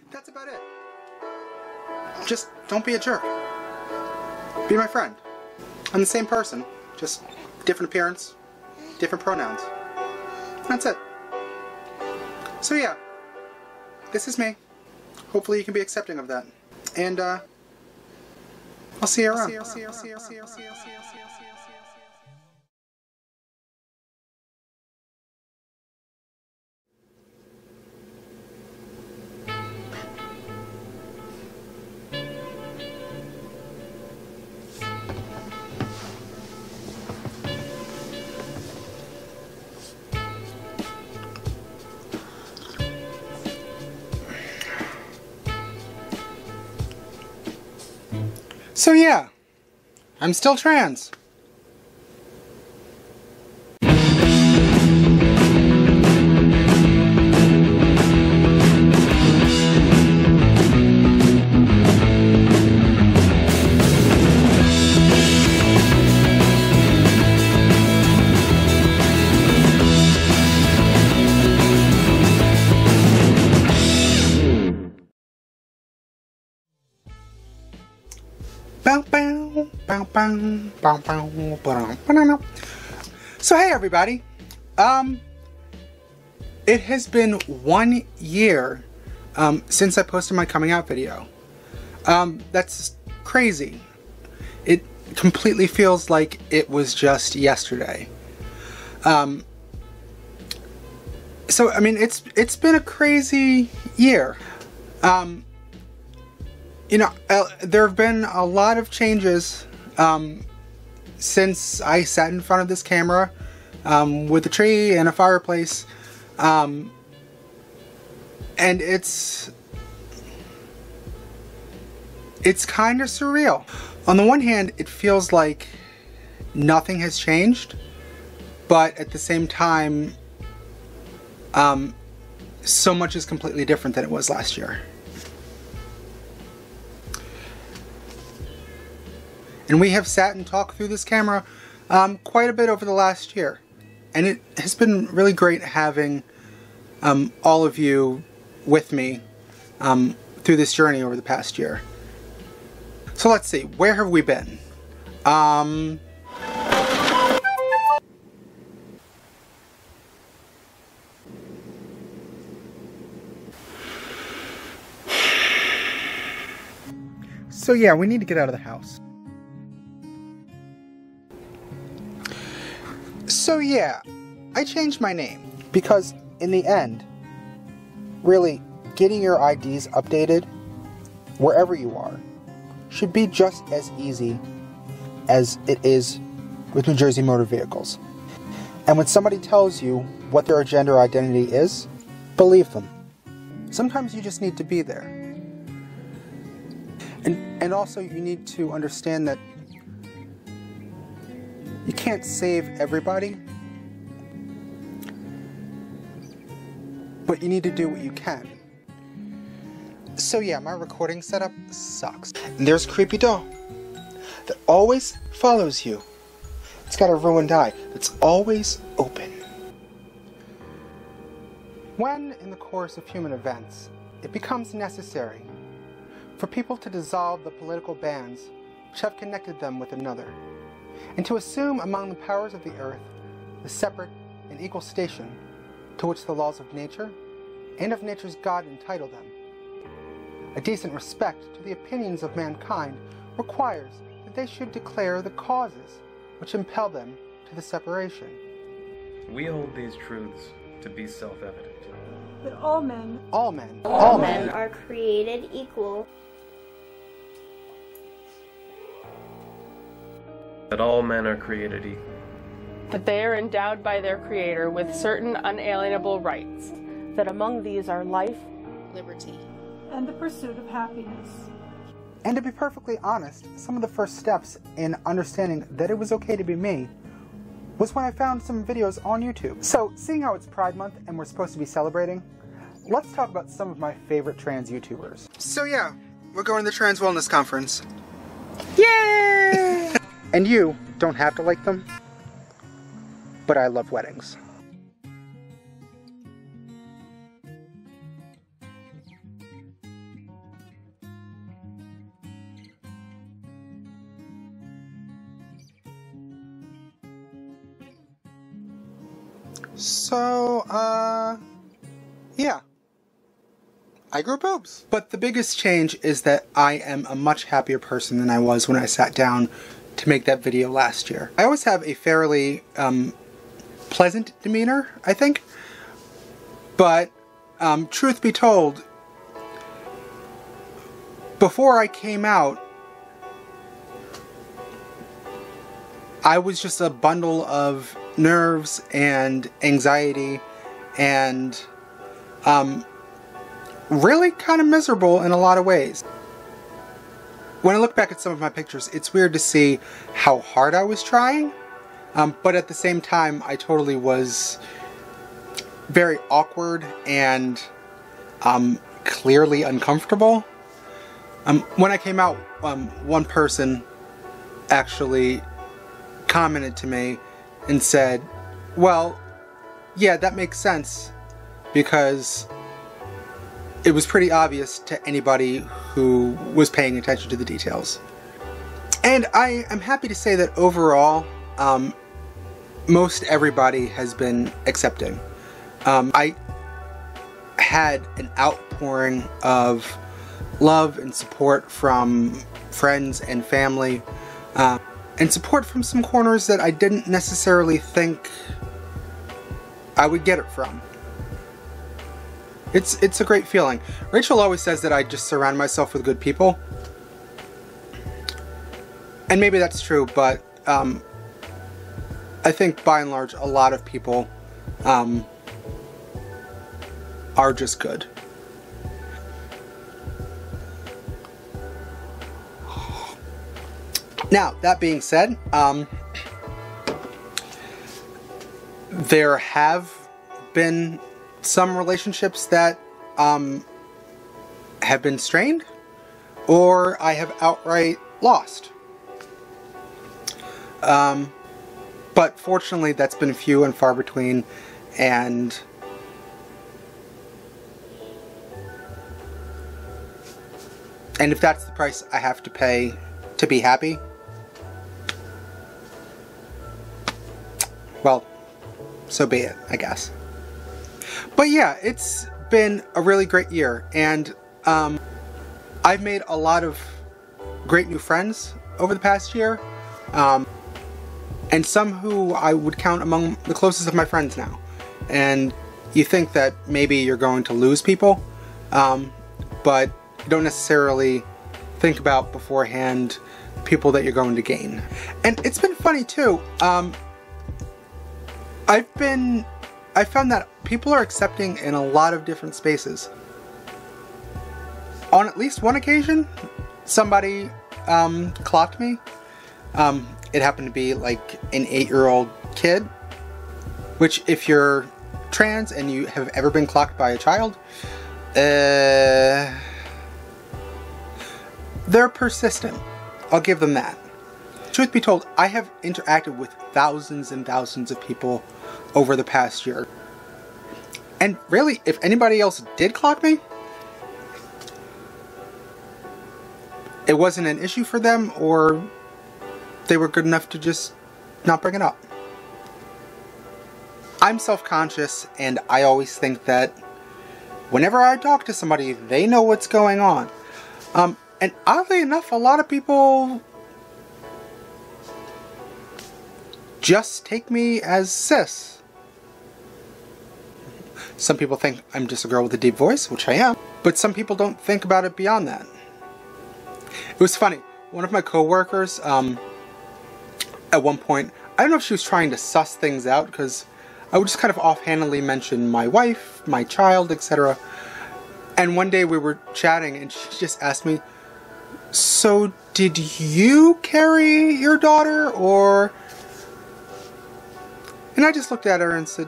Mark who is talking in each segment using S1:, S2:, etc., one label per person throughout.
S1: That's about it. Just don't be a jerk. Be my friend. I'm the same person, just different appearance, different pronouns. That's it. So yeah, this is me. Hopefully you can be accepting of that. And I'll see you around. So yeah, I'm still trans. So hey everybody, it has been 1 year since I posted my coming out video. That's crazy. It completely feels like it was just yesterday. So I mean, it's been a crazy year. You know, there have been a lot of changes since I sat in front of this camera with a tree and a fireplace, and it's kind of surreal. On the one hand, it feels like nothing has changed, but at the same time, so much is completely different than it was last year. And we have sat and talked through this camera quite a bit over the last year. And it has been really great having all of you with me through this journey over the past year. So let's see, where have we been? So yeah, we need to get out of the house. So yeah, I changed my name because in the end, really, getting your IDs updated wherever you are should be just as easy as it is with New Jersey Motor Vehicles. And when somebody tells you what their gender identity is, believe them. Sometimes you just need to be there. And also you need to understand that you can't save everybody, but you need to do what you can. So yeah, my recording setup sucks. And there's a creepy doll that always follows you. It's got a ruined eye that's always open. When, in the course of human events, it becomes necessary for people to dissolve the political bands which have connected them with another, and to assume among the powers of the earth the separate and equal station to which the laws of nature and of nature's God entitle them. A decent respect to the opinions of mankind requires that they should declare the causes which impel them to the separation.
S2: We hold these truths to be self-evident.
S3: That all men
S4: are created equal.
S2: That all men are created equal.
S5: That they are endowed by their Creator with certain unalienable rights.
S6: That among these are life,
S4: Liberty.
S3: and the pursuit of happiness.
S1: And to be perfectly honest, some of the first steps in understanding that it was okay to be me was when I found some videos on YouTube. So, seeing how it's Pride Month and we're supposed to be celebrating, let's talk about some of my favorite trans YouTubers. So yeah, we're going to the Trans Wellness Conference. Yay! And you don't have to like them, but I love weddings. So, yeah. I grew boobs. But the biggest change is that I am a much happier person than I was when I sat down to make that video last year. I always have a fairly pleasant demeanor, I think. But truth be told, before I came out, I was just a bundle of nerves and anxiety and really kind of miserable in a lot of ways. When I look back at some of my pictures, it's weird to see how hard I was trying, but at the same time I totally was very awkward and clearly uncomfortable. When I came out, one person actually commented to me and said, well, yeah, that makes sense, because it was pretty obvious to anybody who was paying attention to the details. And I am happy to say that overall, most everybody has been accepting. I had an outpouring of love and support from friends and family, and support from some corners that I didn't necessarily think I would get it from. It's a great feeling. Rachel always says that I just surround myself with good people. And maybe that's true, but I think by and large a lot of people are just good. Now, that being said, there have been some relationships that have been strained, or I have outright lost. But fortunately that's been few and far between, and if that's the price I have to pay to be happy, well, so be it, I guess. But yeah, it's been a really great year, and I've made a lot of great new friends over the past year, and some who I would count among the closest of my friends now. And you think that maybe you're going to lose people, but you don't necessarily think about beforehand people that you're going to gain. And it's been funny too. I found that people are accepting in a lot of different spaces. On at least one occasion, somebody clocked me. It happened to be like an 8-year-old kid, which if you're trans and you have ever been clocked by a child, they're persistent. I'll give them that. Truth be told, I have interacted with thousands and thousands of people over the past year. And really, if anybody else did clock me, it wasn't an issue for them, or they were good enough to just not bring it up. I'm self-conscious, and I always think that whenever I talk to somebody, they know what's going on. And oddly enough, a lot of people just take me as cis. Some people think I'm just a girl with a deep voice, which I am, but some people don't think about it beyond that. It was funny. One of my coworkers, at one point, I don't know if she was trying to suss things out, because I would just kind of offhandedly mention my wife, my child, etc. And one day we were chatting and she just asked me, so did you carry your daughter, or? And I just looked at her and said,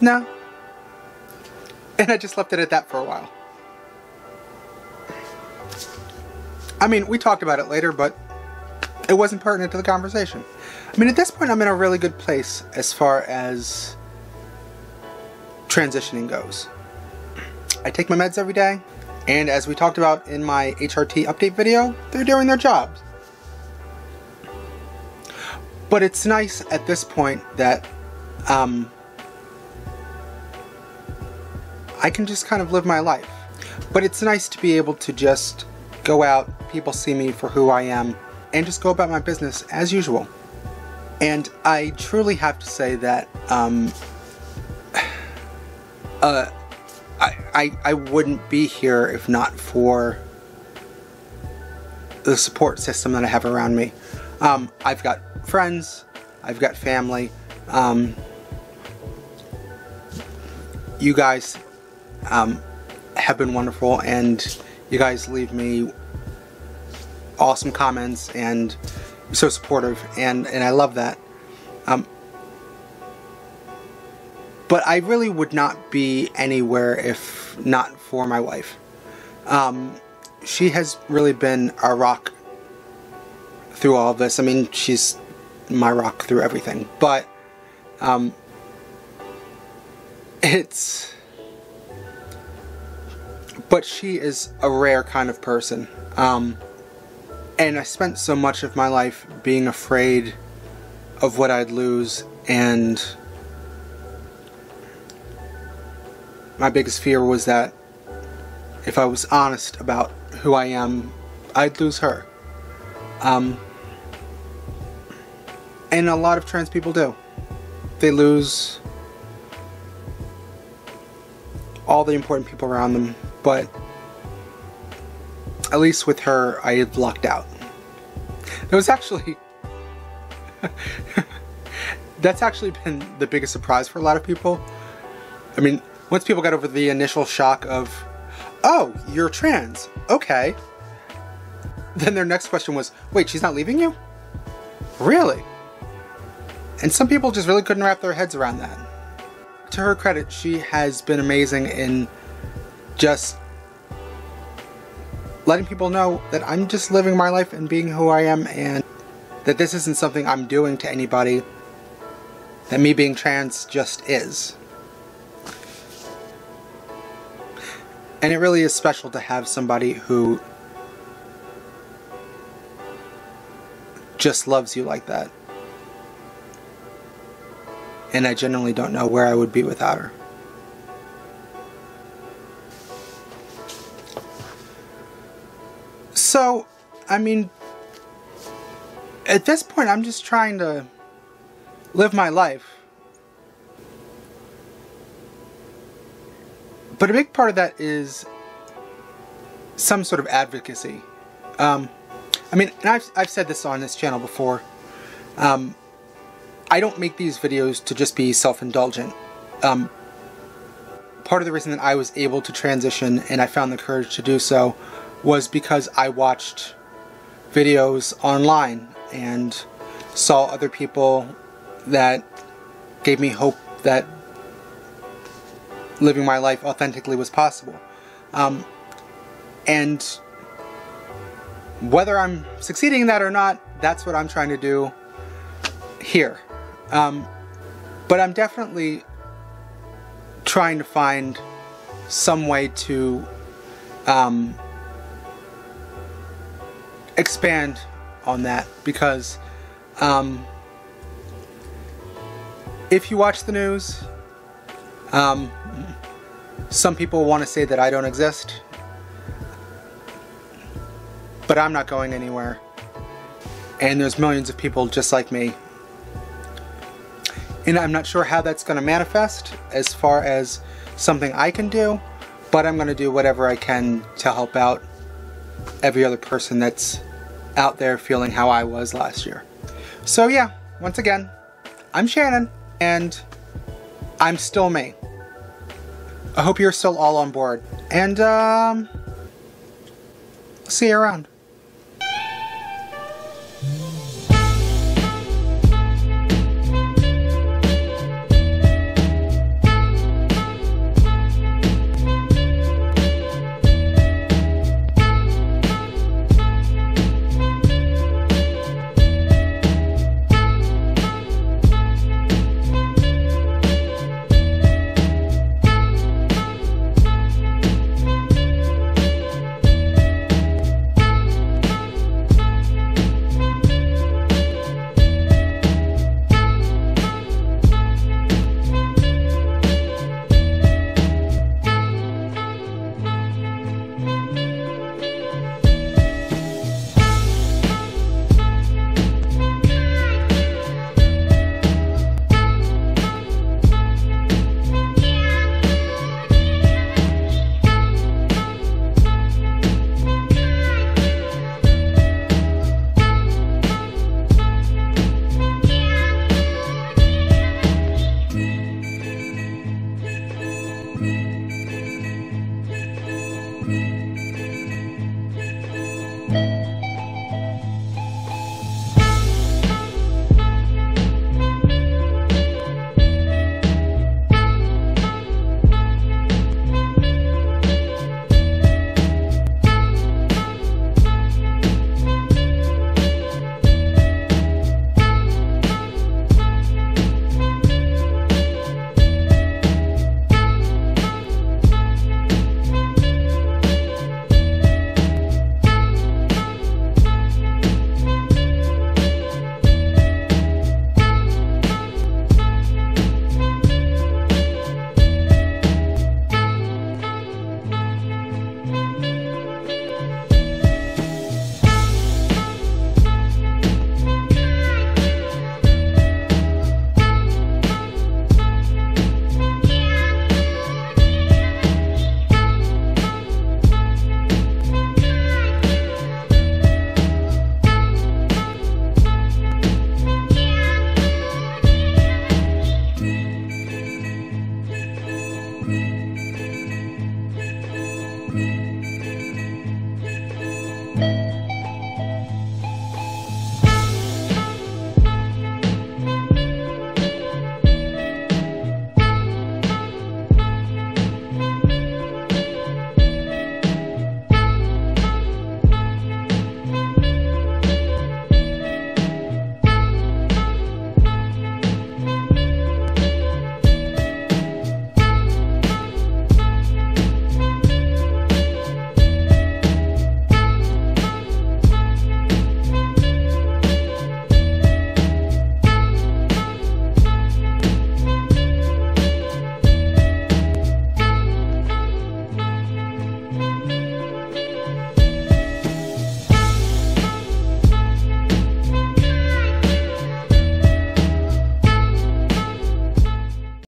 S1: no. And I just left it at that for a while. I mean, we talked about it later, but it wasn't pertinent to the conversation. I mean, at this point, I'm in a really good place as far as transitioning goes. I take my meds every day, and as we talked about in my HRT update video, they're doing their jobs. But it's nice at this point that I can just kind of live my life. But it's nice to be able to just go out, people see me for who I am, and just go about my business as usual. And I truly have to say that I wouldn't be here if not for the support system that I have around me. I've got friends, I've got family. You guys have been wonderful, and you guys leave me awesome comments and you're so supportive, and I love that. But I really would not be anywhere if not for my wife. She has really been our rock through all of this. I mean, she's my rock through everything, but but she is a rare kind of person. And I spent so much of my life being afraid of what I'd lose, and my biggest fear was that if I was honest about who I am, I'd lose her. And a lot of trans people do. They lose all the important people around them, but at least with her, I had lucked out. It was actually that's actually been the biggest surprise for a lot of people. I mean, once people got over the initial shock of, oh, you're trans, okay. Then their next question was, wait, she's not leaving you? Really? And some people just really couldn't wrap their heads around that. To her credit, she has been amazing in just letting people know that I'm just living my life and being who I am, and that this isn't something I'm doing to anybody, that me being trans just is. And it really is special to have somebody who just loves you like that. And I genuinely don't know where I would be without her. So, I mean, at this point I'm just trying to live my life. But a big part of that is some sort of advocacy. I mean, and I've said this on this channel before. I don't make these videos to just be self-indulgent. Part of the reason that I was able to transition and I found the courage to do so was because I watched videos online and saw other people that gave me hope that living my life authentically was possible. And whether I'm succeeding in that or not, that's what I'm trying to do here. But I'm definitely trying to find some way to expand on that, because if you watch the news, some people want to say that I don't exist, but I'm not going anywhere, and there's millions of people just like me. And I'm not sure how that's going to manifest as far as something I can do, but I'm going to do whatever I can to help out every other person that's out there feeling how I was last year. So yeah, once again, I'm Shannon, and I'm still me. I hope you're still all on board, and see you around.
S7: Thank you.